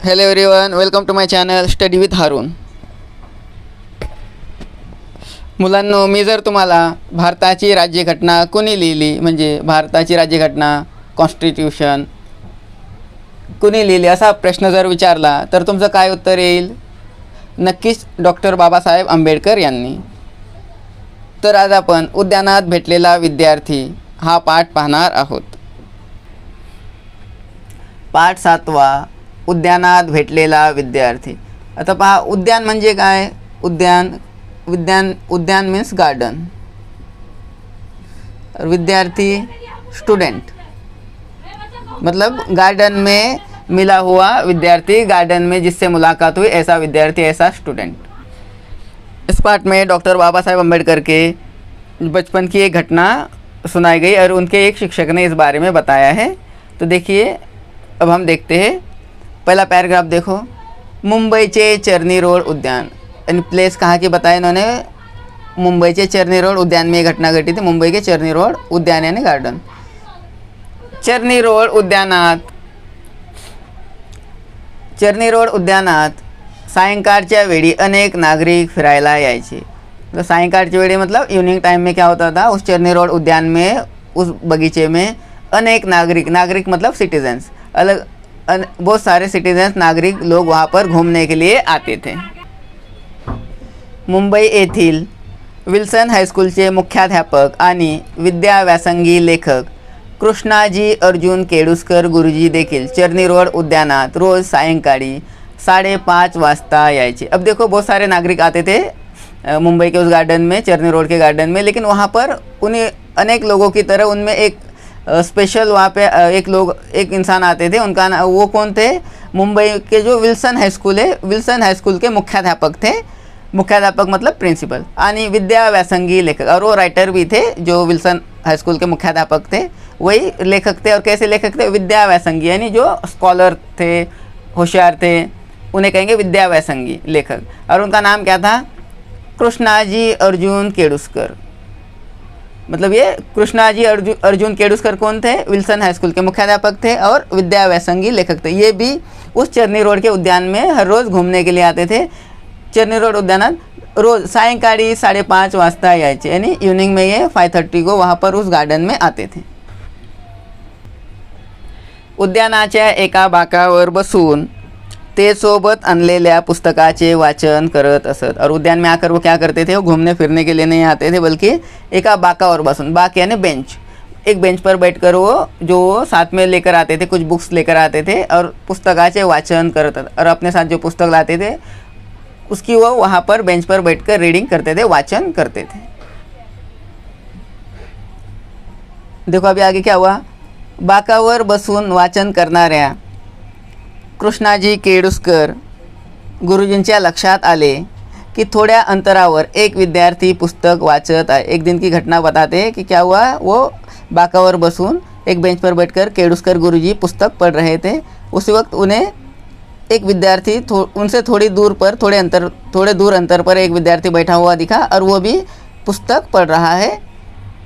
Hello everyone, welcome to my channel study with Haroon. मुलांनो, मी जर तुम्हाला भारताची राज्यघटना कुणी लिहिली म्हणजे भारताची राज्यघटना कॉन्स्टिट्यूशन कुणी लिहिली असा प्रश्न जर विचारला तर तुमचं काय उत्तर येईल? नक्कीच डॉक्टर बाबासाहेब आंबेडकर यांनी. तर आज आपण उद्यानात भेटलेला विद्यार्थी हा पाठ पाहणार आहोत. पाठ 7वा, उद्यानात भेटलेला विद्यार्थी. आता पहा, उद्यान म्हणजे काय? उद्यान मीन्स गार्डन. विद्यार्थी स्टूडेंट, मतलब गार्डन में मिला हुआ विद्यार्थी, गार्डन में जिससे मुलाकात हुई ऐसा विद्यार्थी, ऐसा स्टूडेंट. इस पाठ में डॉक्टर बाबा साहेब अम्बेडकर के बचपन की एक घटना सुनाई गई और उनके एक शिक्षक ने इस बारे में बताया है. तो देखिए, अब हम देखते हैं. पहला पैराग्राफ देखो. मुंबईचे चर्नी रोड उद्यान. यानी प्लेस कहाँ की बताया इन्होंने? मुंबईचे चर्नी रोड उद्यान में ये घटना घटी थी. मुंबई के चर्नी रोड उद्यान यानी गार्डन. चर्नी रोड उद्यानात सायंकाळच्या वेळी अनेक नागरिक फिरायला यायचे. तो सायंकाळच्या वेळी मतलब इवनिंग टाइम में क्या होता था? उस चर्नी रोड उद्यान में, उस बगीचे में अनेक नागरिक मतलब सिटीजन्स, बहुत सारे सिटीजन्स नागरिक लोग वहाँ पर घूमने के लिए आते थे. मुंबई येथील विल्सन हायस्कूलचे मुख्याध्यापक आणि विद्याव्यासंगी लेखक कृष्णाजी अर्जुन केडुस्कर गुरुजी देखील चर्नी रोड उद्यानात रोज सायंकाळी 5:30 वाजता यायचे. अब देखो, बहुत सारे नागरिक आते थे मुंबई के उस गार्डन में, चर्नी रोड के गार्डन में, लेकिन वहाँ पर उन्हें अनेक लोगों की तरह उनमें एक स्पेशल वहाँ पे एक इंसान आते थे. उनका वो कौन थे? मुंबई के जो विल्सन हाईस्कूल है, विल्सन हाईस्कूल के मुख्याध्यापक थे. मुख्याध्यापक मतलब प्रिंसिपल. आणि विद्याव्यासंगी लेखक, और वो राइटर भी थे. जो विल्सन हाईस्कूल के मुख्याध्यापक थे वही लेखक थे. और कैसे लेखक थे? विद्याव्यासंगी, यानी जो स्कॉलर थे, होशियार थे, उन्हें कहेंगे विद्याव्यासंगी लेखक. और उनका नाम क्या था? कृष्णाजी अर्जुन केडुस्कर. मतलब ये कृष्णाजी अर्जुन केडुस्कर कौन थे? विल्सन हाईस्कूल के मुख्याध्यापक थे और विद्याव्यासंगी लेखक थे. ये भी उस चर्नी रोड के उद्यान में हर रोज़ घूमने के लिए आते थे. चर्नी रोड उद्यानात रोज़ सायंकाळी 5:30 वाजता यायचे, यानी इवनिंग में ये 5:30 को वहाँ पर उस गार्डन में आते थे. उद्यानाच्या एका बाकावर बसून ते सोबत आणलेल्या पुस्तकाचे वाचन करत असत. और उद्यान में आकर वो क्या करते थे? वो घूमने फिरने के लिए नहीं आते थे, बल्कि एका बाकावर बसून, बाक यानी बेंच, एक बेंच पर बैठकर वो जो साथ में लेकर आते थे, कुछ बुक्स लेकर आते थे और पुस्तकाचे वाचन करत, और अपने साथ जो पुस्तक लाते थे उसकी वो वहाँ पर बेंच पर बैठकर रीडिंग करते थे, वाचन करते थे. देखो अभी आगे क्या हुआ. बाकावर बसून वाचन करणाऱ्या कृष्णाजी केडुस्कर गुरुजींच्या लक्षात आले कि थोड्या अंतरावर एक विद्यार्थी पुस्तक वाचत आहे. एक दिन की घटना बताते हैं कि क्या हुआ. वो बाकावर बसून एक बेंच पर बैठकर केडुस्कर गुरुजी पुस्तक पढ़ रहे थे. उसी वक्त उन्हें एक विद्यार्थी उनसे थोड़े दूर अंतर पर एक विद्यार्थी बैठा हुआ दिखा और वो भी पुस्तक पढ़ रहा है.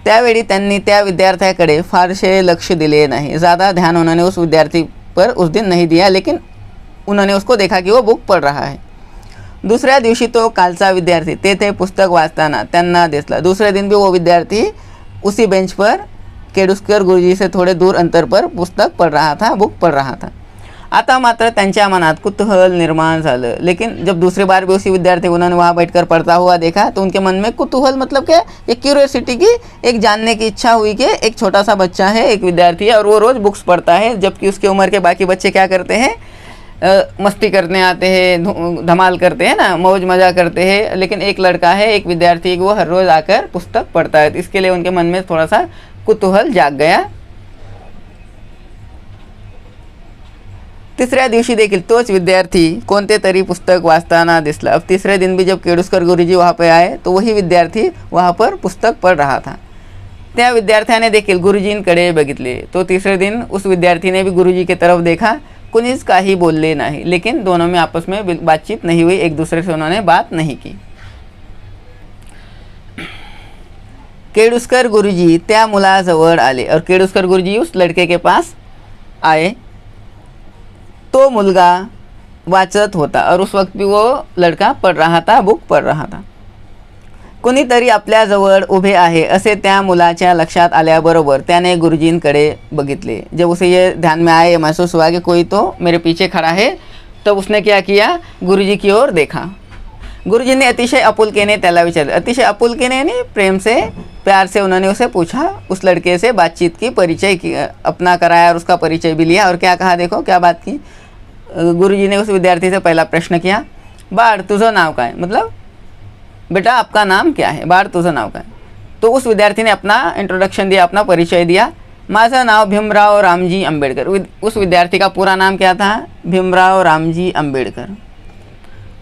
त्यावेळी त्यांनी त्या विद्यार्थ्याकडे फारसे लक्ष दिले नाही. ज़्यादा ध्यान उन्होंने उस विद्यार्थी पर उस दिन नहीं दिया, लेकिन उन्होंने उसको देखा कि वो बुक पढ़ रहा है. दुसऱ्या दिवशी तो कालचा विद्यार्थी तेथे पुस्तक वाचताना त्यांना दिसला. दूसरे दिन भी वो विद्यार्थी उसी बेंच पर केडुस्कर गुरुजी से थोड़े दूर अंतर पर पुस्तक पढ़ रहा था, बुक पढ़ रहा था. आता मात्र त्यांच्या मनात कुतूहल निर्माण झालं. लेकिन जब दूसरी बार भी उसी विद्यार्थी को उन्होंने वहाँ बैठकर पढ़ता हुआ देखा तो उनके मन में कुतूहल मतलब क्या, एक क्यूरियोसिटी की, एक जानने की इच्छा हुई कि एक छोटा सा बच्चा है, एक विद्यार्थी है और वो रोज़ बुक्स पढ़ता है, जबकि उसकी उम्र के बाकी बच्चे क्या करते हैं? मस्ती करने आते हैं, धमाल करते हैं ना, मौज मज़ा करते हैं. लेकिन एक लड़का है, एक विद्यार्थी, वो हर रोज़ आकर पुस्तक पढ़ता है. इसके लिए उनके मन में थोड़ा सा कुतूहल जाग गया. तिसऱ्या दिवशी देखील तोच विद्यार्थी कोणते तरी पुस्तक वाचताना दिसला. अब तीसरे दिन भी जब केडुस्कर गुरुजी वहाँ पे आए तो वही विद्यार्थी वहाँ पर पुस्तक पढ़ रहा था. त्या विद्यार्थ्याने देखील गुरुजींकडे बघितले. तो तीसरे दिन उस विद्यार्थी ने भी गुरुजी की तरफ देखा. कुणीच काही बोलले नाही, लेकिन दोनों में आपस में बातचीत नहीं हुई, एक दूसरे से उन्होंने बात नहीं की. केडुस्कर गुरुजी त्या मुलाजवळ आले और केडुस्कर गुरुजी उस लड़के के पास आए. तो मुलगा वाचत होता और उस वक्त भी वो लड़का पढ़ रहा था, बुक पढ़ रहा था. कुणीतरी आपल्याजवळ उभे आहे असे त्या मुलाच्या लक्षात आल्याबरोबर त्याने गुरुजींकडे बघितले. जब उसे ये ध्यान में आए, महसूस हुआ कि कोई तो मेरे पीछे खड़ा है, तब उसने क्या किया, गुरुजी की ओर देखा. गुरुजी ने अतिशय आपुलकीने त्याला विचारले. अतिशय आपुलकीने यानी प्रेम से, प्यार से उन्होंने उसे पूछा. उस लड़के से बातचीत की, परिचय की, अपना कराया और उसका परिचय भी लिया. और क्या कहा, देखो क्या बात की. गुरुजी ने उस विद्यार्थी से पहला प्रश्न किया, बाळ तुझं नाव काय, मतलब बेटा आपका नाम क्या है, बाळ तुझं नाव काय. तो उस विद्यार्थी ने अपना इंट्रोडक्शन दिया, अपना परिचय दिया. माझं नाव भीमराव रामजी आंबेडकर. उस विद्यार्थी का पूरा नाम क्या था, भीमराव रामजी आंबेडकर.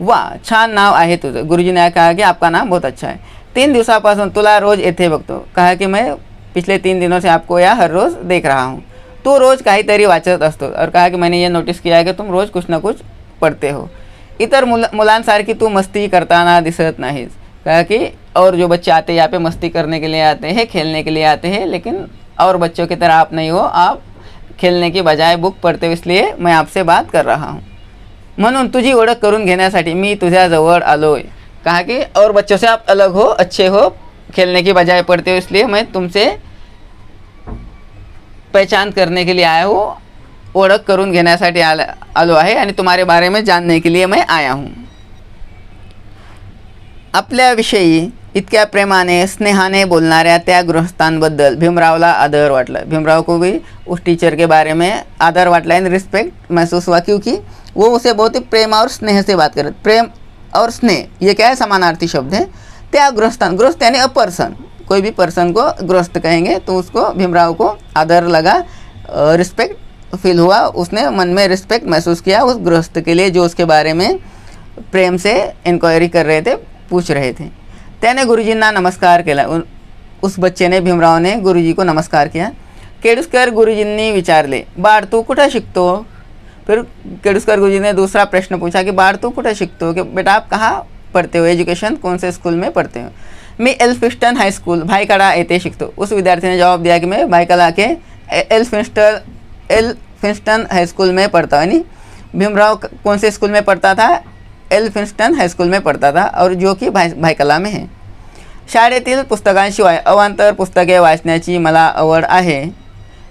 वाह छान नाव आहे तुझं. गुरुजी ने कहा कि आपका नाम बहुत अच्छा है. 3 दिवसापासून तुला रोज येथे बघतो. कहा कि मैं पिछले 3 दिनों से आपको यहाँ हर रोज़ देख रहा हूँ. तू रोज़ काहीतरी वाचत असतो. और कहा कि मैंने ये नोटिस किया है कि तुम रोज़ कुछ ना कुछ पढ़ते हो. इतर मुलांसारखी तू मस्ती करताना दिसत नाहीस. कहा कि और जो बच्चे आते हैं यहाँ पे मस्ती करने के लिए आते हैं, खेलने के लिए आते हैं, लेकिन और बच्चों की तरह आप नहीं हो. आप खेलने की बजाय बुक पढ़ते हो, इसलिए मैं आपसे बात कर रहा हूँ. म्हणून तुझी ओळख करून घेण्यासाठी मी तुझ्याजवळ आलोय. कहा कि और बच्चों से आप अलग हो, अच्छे हो, खेलने की बजाय पढ़ते हो, इसलिए मैं तुमसे पहचान करने के लिए आया हूँ, ओळख करून घेण्यासाठी आलो आहे आणि तुम्हारे बारे में जानने के लिए मैं आया हूँ. आपल्याविषयी इतक्या प्रेमाने, स्नेहाने बोलणाऱ्या त्या गृहस्थांबद्दल भीमरावला आदर वाटला. भीमराव को भी उस टीचर के बारे में आदर वाटला, इन रिस्पेक्ट महसूस हुआ, क्योंकि वो उसे बहुत ही प्रेम और स्नेह से बात करे. प्रेम और स्नेह ये क्या है, समानार्थी शब्द है. त्या गृहस्थ यानी अ पर्सन, कोई भी पर्सन को गृहस्थ कहेंगे, तो उसको भीमराव को आदर लगा, रिस्पेक्ट फील हुआ. उसने मन में रिस्पेक्ट महसूस किया उस गृहस्थ के लिए जो उसके बारे में प्रेम से इंक्वायरी कर रहे थे, पूछ रहे थे. त्याने गुरुजींना नमस्कार केला. उस बच्चे ने, भीमराव ने गुरुजी को नमस्कार किया. केडुस्कर गुरुजींनी विचारले, बाळ तू कुठे शिकतो. फिर केडुस्कर गुरुजी ने दूसरा प्रश्न पूछा कि बाळ तू कुठे शिकतो, कि बेटा आप कहाँ पढ़ते हो, एजुकेशन कौन से स्कूल में पढ़ते हो. मी एल्फिन्स्टन हाई स्कूल भाईकडा येथे शिकतो. उस विद्यार्थी ने जवाब दिया कि मैं भाईकला के एल्फिन्स्टन हाई स्कूल में पढ़ता हूँ. यानी भीमराव कौन से स्कूल में पढ़ता था, एल्फिन्स्टन हाई स्कूल में पढ़ता था, और जो कि भाईकला में है. शाळेतील पुस्तकांशिवाय अवांतर पुस्तके वाचण्याची मला आवड आहे,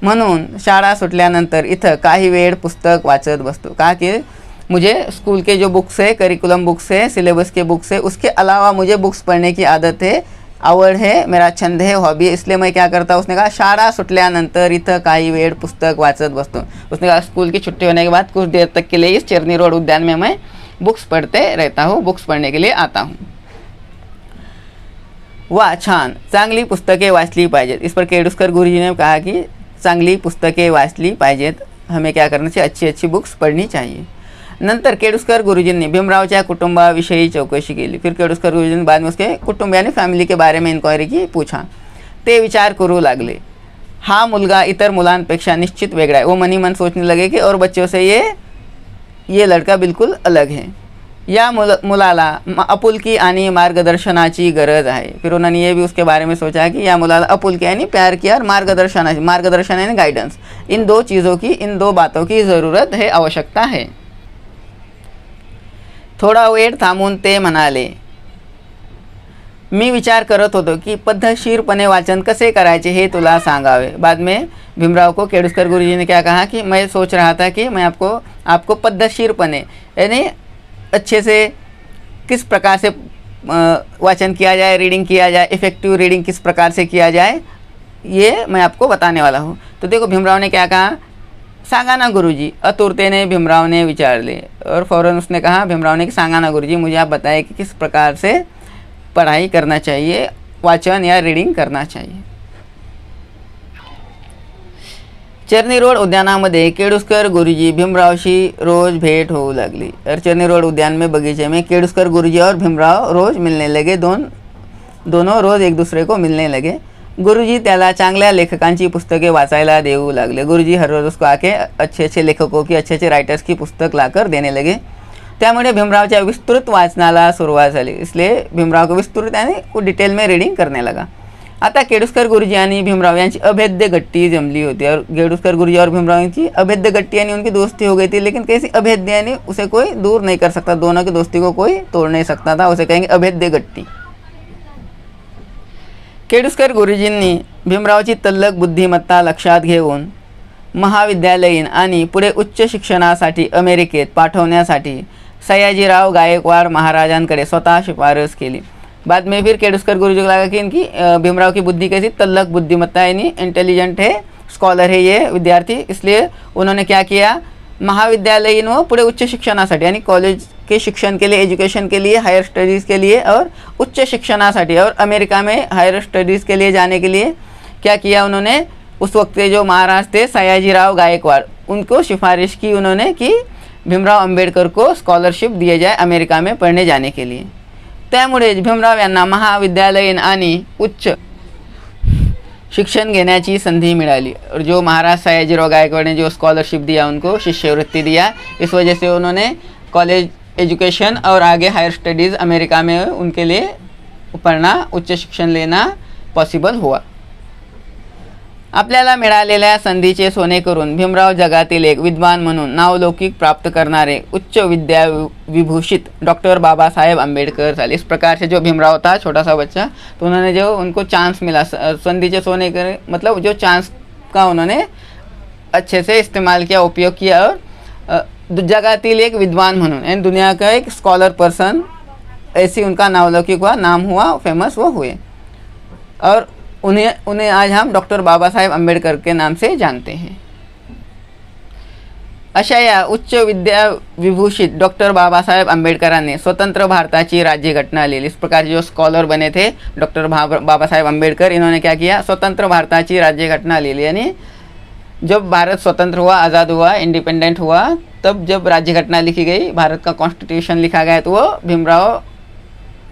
म्हणून शाळा सुटल्यानंतर इथं काही वेळ पुस्तक वाचत बसतो. कहा कि मुझे स्कूल के जो बुक्स है, करिकुलम बुक्स है, सिलेबस के बुक्स है, उसके अलावा मुझे बुक्स पढ़ने की आदत है, आवड है, मेरा छंद है, हॉबी है, इसलिए मैं क्या करता हूँ. उसने कहा शाळा सुटल्यानंतर इथं काही वेळ पुस्तक वाचत बसतो. उसने कहा स्कूल की छुट्टी होने के बाद कुछ देर तक के लिए इस चरनी रोड उद्यान में मैं बुक्स पढ़ते रहता हूँ, बुक्स पढ़ने के लिए आता हूँ. वाह छान, चांगली पुस्तके वाचली पाहिजेत. इस पर केडुस्कर गुरुजी ने कहा कि चांगली पुस्तके वाचली पाहिजेत, हमें क्या करना चाहिए, अच्छी अच्छी बुक्स पढ़नी चाहिए. नंतर केडुस्कर गुरुजींनी भीमरावच्या कुटुंबाविषयी चौकशी केली. फिर केडुस्कर गुरुजींनी बाद में उसके कुटुंब यानी फॅमिली के बारे में इन्क्वायरी की, पूछा. ते विचार करू लागले, हा मुलगा इतर मुलांपेक्षा निश्चित वेगळा है. वो मनी मन सोचने लगे कि और बच्चों से ये लड़का बिल्कुल अलग है. या मुलाला आपुलकी आणि मार्गदर्शनाची गरज आहे. फिर उन्होंने ये भी उसके बारे में सोचा कि या मुलाला आपुलकी यानी प्यार की, और मार्गदर्शन यानी गाइडेंस, इन दो चीज़ों की, इन दो बातों की ज़रूरत है, आवश्यकता है. थोडा वेळ थांबून ते म्हणाले, मी विचार करत होतो की पद्धतशीरपणे वाचन कसे करायचे हे तुला सांगावे. बाद में भीमराव को केडुस्कर गुरुजी ने क्या कहा कि मैं सोच रहा था कि मैं आपको पद्धतशीरपणे यानी अच्छे से किस प्रकार से वाचन किया जाए, रीडिंग किया जाए, इफ़ेक्टिव रीडिंग किस प्रकार से किया जाए, ये मैं आपको बताने वाला हूँ. तो देखो भीमराव ने क्या कहा, सांगा ना गुरुजी. आतुरतेने भीमराव ने विचारले, और फ़ौरन उसने कहा भीमराव ने कि सांगा ना गुरुजी, मुझे आप बताएं कि किस प्रकार से पढ़ाई करना चाहिए, वाचन या रीडिंग करना चाहिए. चरनी रोड उद्यानामध्ये केडुस्कर गुरुजी भीमरावशी रोज़ भेंट हो लागली. और चरनी रोड उद्यान में बगीचे में केडुस्कर गुरुजी और भीमराव रोज़ मिलने लगे. दोनों रोज़ एक दूसरे को मिलने लगे. गुरुजी त्याला चांगल्या लेखकांची पुस्तके वाचायला देऊ लागले. गुरुजी हर रोज़ उसको आके अच्छे अच्छे लेखकों की, अच्छे अच्छे राइटर्स की पुस्तक लाकर देने लगे. त्यामुळे भीमरावच्या विस्तृत वाचनाला सुरुवात झाली. इसलिए भीमराव को विस्तृत यानी डिटेल में रीडिंग करने लगा. आता केडुस्कर गुरुजी आणि भीमराव यांची अभेद्य गट्टी जमली होती और केडुस्कर गुरुजी और भीमराव की अभेद्य गट्टी यानी उनकी दोस्ती हो गई थी, लेकिन कैसी अभेद्य यानी उसे कोई दूर नहीं कर सकता, दोनों की दोस्ती को कोई तोड़ नहीं सकता था, उसे कहेंगे अभेद्य गट्टी। केडुस्कर गुरुजींनी भीमरावची तल्लख बुद्धिमत्ता लक्षात घेऊन महाविद्यालयीन आणि पुढे उच्च शिक्षणासाठी अमेरिकेत पाठवण्यासाठी सयाजीराव गायकवाड महाराजांकडे स्वतः शिफारस केली। बाद में फिर केडुस्कर गुरुजी को लगा कि इनकी भीमराव की बुद्धि कैसी तल्लख बुद्धिमत्ता यानी इंटेलिजेंट है, स्कॉलर है ये विद्यार्थी, इसलिए उन्होंने क्या किया, महाविद्यालयीन व पुढे उच्च शिक्षणासाठी यानी कॉलेज के शिक्षण के लिए, एजुकेशन के लिए, हायर स्टडीज़ के लिए और उच्च शिक्षणासाठी और अमेरिका में हायर स्टडीज़ के लिए जाने के लिए क्या किया उन्होंने, उस वक्त के जो महाराज थे सयाजीराव गायकवाड़ उनको सिफारिश की उन्होंने कि भीमराव अंबेडकर को स्कॉलरशिप दिए जाए अमेरिका में पढ़ने जाने के लिए। त्यामुळे भीमराव यांना महाविद्यालयीन आणि उच्च शिक्षण घेण्याची संधि मिली और जो महाराज सयाजीराव गायकवाड़ ने जो स्कॉलरशिप दिया, उनको शिष्यवृत्ति दिया, इस वजह से उन्होंने कॉलेज एजुकेशन और आगे हायर स्टडीज़ अमेरिका में उनके लिए पढ़ना, उच्च शिक्षण लेना पॉसिबल हुआ। आपल्याला मिळालेल्या संधीचे सोने करून भीमराव जगातील एक विद्वान म्हणून नावलौकिक प्राप्त करणारे उच्च विद्या विभूषित डॉक्टर बाबा साहेब अम्बेडकर झाले। इस प्रकार से जो भीमराव था छोटा सा बच्चा, तो उन्होंने जो उनको चांस मिला संधि से सोने कर, मतलब जो चांस का उन्होंने अच्छे से इस्तेमाल किया, उपयोग किया और जगातील एक विद्वान म्हणून यानी दुनिया का एक स्कॉलर पर्सन, ऐसी उनका नावलौकिक हुआ, नाम हुआ, फेमस वो हुए और उन्हें आज हम डॉक्टर बाबासाहेब आंबेडकर के नाम से जानते हैं। अशा या उच्च विद्या विभूषित डॉक्टर बाबासाहेब आंबेडकरांनी स्वतंत्र भारताची राज्यघटना लिहिली। इस प्रकार जो स्कॉलर बने थे डॉक्टर बाबासाहेब आंबेडकर, इन्होंने क्या किया, स्वतंत्र भारताची राज्यघटना लिहिली। यानी जब भारत स्वतंत्र हुआ, आज़ाद हुआ, इंडिपेंडेंट हुआ, तब जब राज्यघटना लिखी गई, भारत का कॉन्स्टिट्यूशन लिखा गया, तो वो भीमराव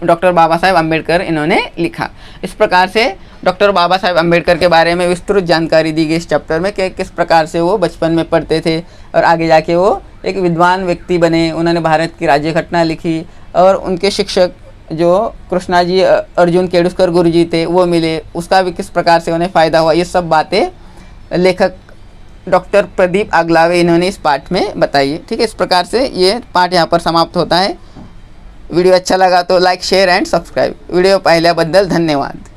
डॉक्टर बाबा साहेब अम्बेडकर इन्होंने लिखा। इस प्रकार से डॉक्टर बाबा साहेब अम्बेडकर के बारे में विस्तृत जानकारी दी गई इस चैप्टर में कि किस प्रकार से वो बचपन में पढ़ते थे और आगे जाके वो एक विद्वान व्यक्ति बने, उन्होंने भारत की राज्यघटना लिखी और उनके शिक्षक जो कृष्णाजी अर्जुन केडुस्कर गुरुजी थे वो मिले, उसका भी किस प्रकार से उन्हें फ़ायदा हुआ, ये सब बातें लेखक डॉक्टर प्रदीप आगलावे इन्होंने इस पाठ में बताई। ठीक है, इस प्रकार से ये पाठ यहाँ पर समाप्त होता है। वीडियो अच्छा लगा तो like, share end subscribe. Video पाहिल्याबद्दल धन्यवाद।